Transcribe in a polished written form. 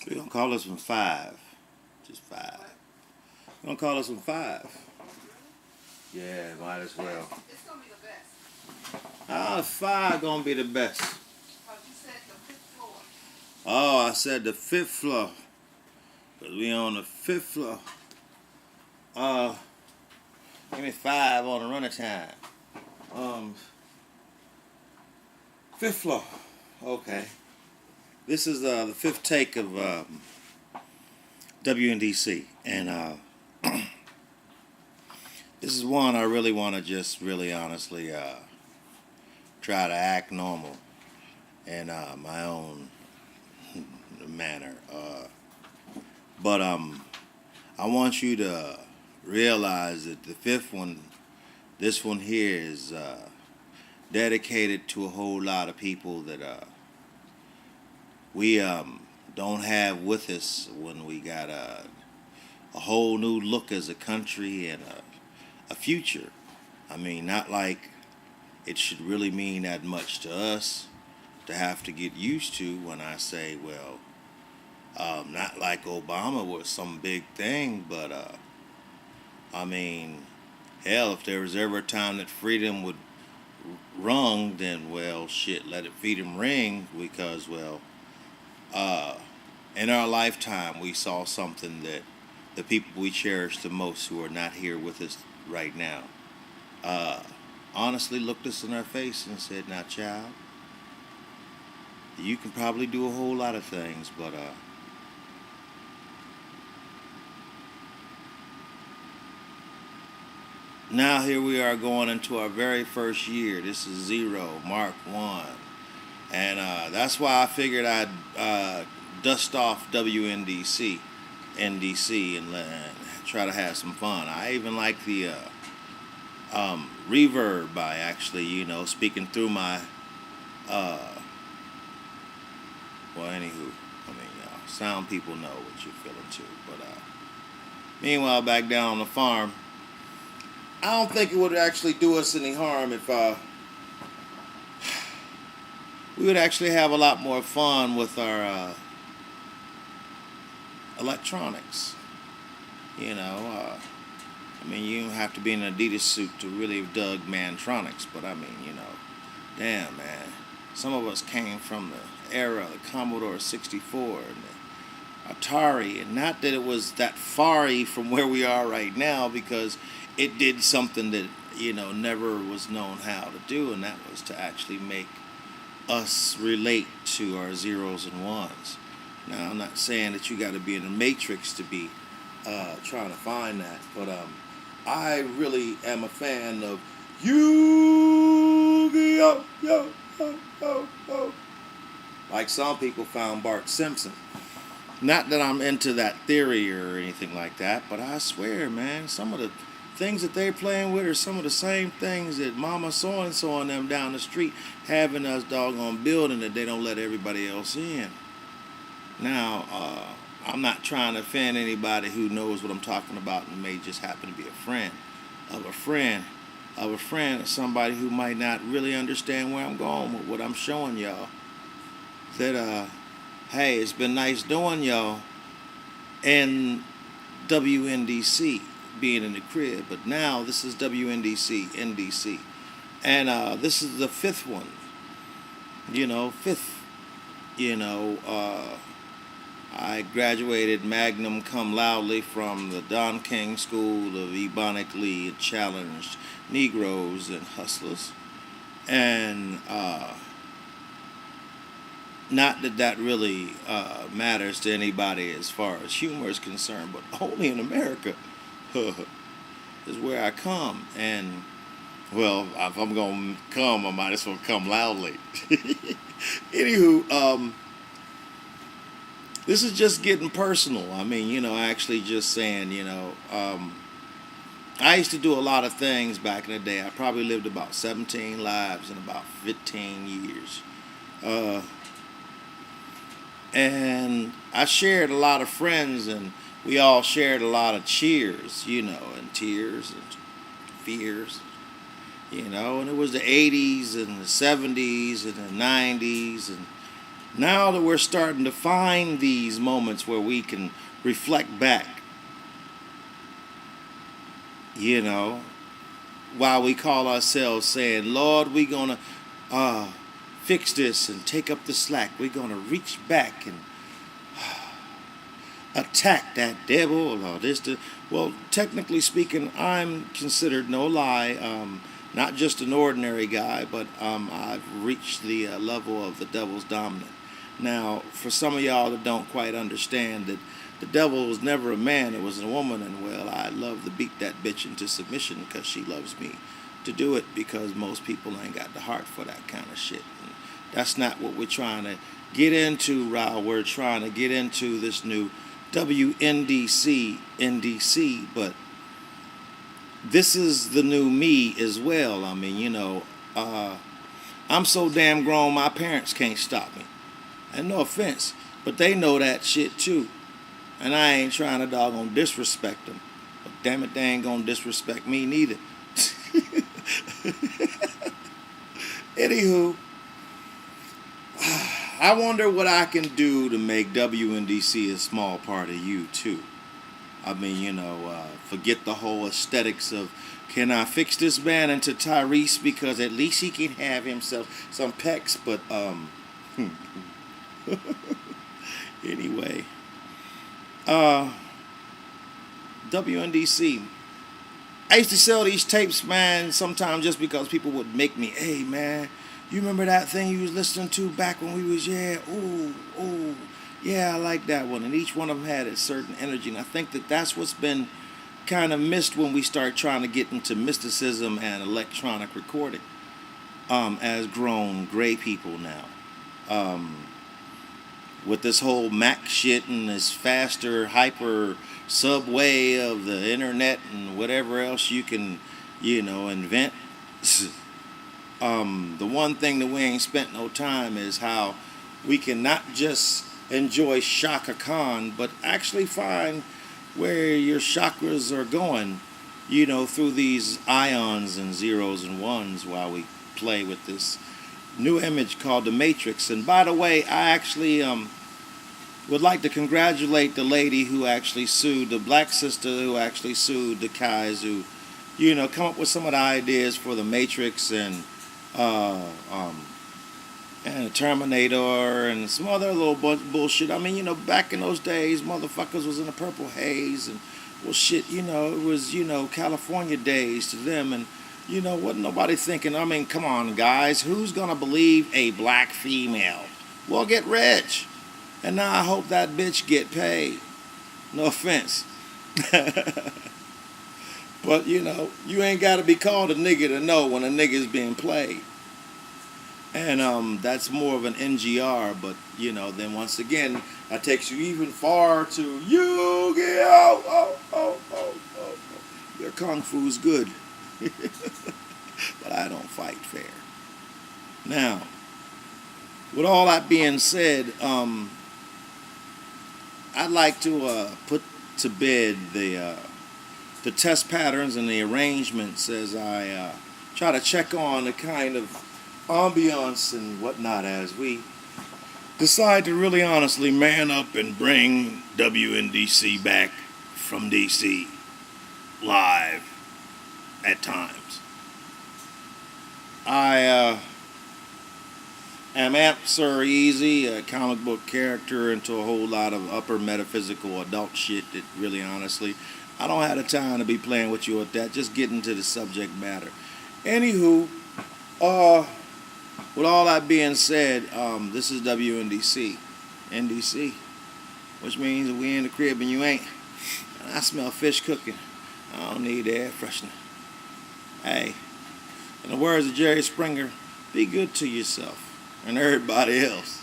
We're gonna call this one 5. Just 5. We're gonna call this one 5. Yeah, might as well. It's gonna be the best. How is 5 gonna be the best? Because you said the 5th floor. Oh, I said the 5th floor. Because we on the 5th floor. Give me 5 on the running time. 5th floor. Okay. This is the 5th take of WNDC. And this is one I really want to just really honestly try to act normal in my own manner. But I want you to realize that the 5th one, this one here is dedicated to a whole lot of people that we don't have with us when we got a whole new look as a country and a future. I mean, not like it should really mean that much to us to have to get used to when I say, well, not like Obama was some big thing, but I mean, hell, if there was ever a time that freedom would rung, then, well, shit, let it freedom ring, because, well, in our lifetime, we saw something that the people we cherish the most who are not here with us right now honestly looked us in our face and said, now, child, you can probably do a whole lot of things, but now here we are going into our very first year. This is 0, Mark 1. And that's why I figured I'd dust off WNDC, NDC, and try to have some fun. I even like the reverb by actually, speaking through my, well, anywho, I mean, sound people know what you're feeling too. But meanwhile, back down on the farm, I don't think it would actually do us any harm if we would actually have a lot more fun with our electronics. I mean, you don't have to be in an Adidas suit to really have dug Mantronics, but I mean, damn, man. Some of us came from the era of the Commodore 64 and the Atari, and not that it was that far from where we are right now, because it did something that, never was known how to do, and that was to actually make us relate to our zeros and ones. Now, I'm not saying that you got to be in the Matrix to be trying to find that, but I really am a fan of Yu-Gi-Oh! Yo. Like some people found Bart Simpson. Not that I'm into that theory or anything like that, but I swear, man, some of the things that they're playing with are some of the same things that Mama so-and-so and them down the street having us doggone building that they don't let everybody else in. Now, I'm not trying to offend anybody who knows what I'm talking about and may just happen to be a friend of a friend of a friend, or somebody who might not really understand where I'm going with what I'm showing y'all. That, hey, it's been nice doing y'all and WNDC being in the crib, but now this is WNDC, NDC. And this is the 5th one. 5th. I graduated magna cum laude from the Don King School of Ebonically Challenged Negroes and Hustlers. And not that that really matters to anybody as far as humor is concerned, but only in America is where I come. And, well, if I'm going to come, I might as well come loudly. Anywho, this is just getting personal. I mean, actually just saying, I used to do a lot of things back in the day. I probably lived about 17 lives in about 15 years. And I shared a lot of friends, and we all shared a lot of cheers, and tears and fears, and it was the 80s and the 70s and the 90s, and Now that we're starting to find these moments where we can reflect back, you know, while we call ourselves saying, Lord, we're going to fix this and take up the slack. We're going to reach back and attack that devil or this. Well, technically speaking, I'm considered, no lie, not just an ordinary guy, but I've reached the level of the devil's dominant. Now, for some of y'all that don't quite understand that the devil was never a man, it was a woman, and well, I love to beat that bitch into submission because she loves me to do it, because most people ain't got the heart for that kind of shit. And that's not what we're trying to get into, Raul. We're trying to get into this new WNDC, NDC, but this is the new me as well. I mean, you know, I'm so damn grown, my parents can't stop me. And no offense, but they know that shit too. And I ain't trying to doggone disrespect them. But damn it, they ain't gonna disrespect me neither. Anywho, I wonder what I can do to make WNDC a small part of you too. I mean, you know, forget the whole aesthetics of, can I fix this man into Tyrese because at least he can have himself some pecs, but anyway, WNDC. I used to sell these tapes, man, sometimes just because people would make me, hey, man, you remember that thing you was listening to back when we was, yeah, ooh, yeah, I like that one. And each one of them had a certain energy. And I think that that's what's been kind of missed when we start trying to get into mysticism and electronic recording as grown gray people now. With this whole Mac shit and this faster, hyper subway of the internet and whatever else you can, you know, invent. The one thing that we ain't spent no time is how we can not just enjoy Shaka Khan, but actually find where your chakras are going, you know, through these ions and zeros and ones while we play with this new image called the Matrix. And by the way, I actually would like to congratulate the lady who actually sued, the black sister who actually sued the guys who, you know, come up with some of the ideas for the Matrix and the Terminator and some other little bullshit. I mean, you know, back in those days, motherfuckers was in a purple haze and, well, shit, you know, it was, you know, California days to them, and, you know, wasn't nobody thinking, I mean, come on, guys, who's gonna believe a black female? Well, get rich. And now I hope that bitch get paid. No offense. But, you know, you ain't got to be called a nigga to know when a nigga is being played. And that's more of an NGR, but, you know, then once again, that takes you even far to Yu-Gi-Oh! Oh. Your Kung Fu's good. But I don't fight fair. Now, with all that being said, I'd like to put to bed the test patterns and the arrangements as I try to check on the kind of ambiance and whatnot as we decide to really honestly man up and bring WNDC back from DC live at times. I am Amp Sir Easy, a comic book character, into a whole lot of upper metaphysical adult shit that really honestly, I don't have the time to be playing with you with that. Just get into the subject matter. Anywho, with all that being said, this is WNDC, NDC, which means we in the crib and you ain't. And I smell fish cooking. I don't need air freshener. Hey, in the words of Jerry Springer, be good to yourself and everybody else.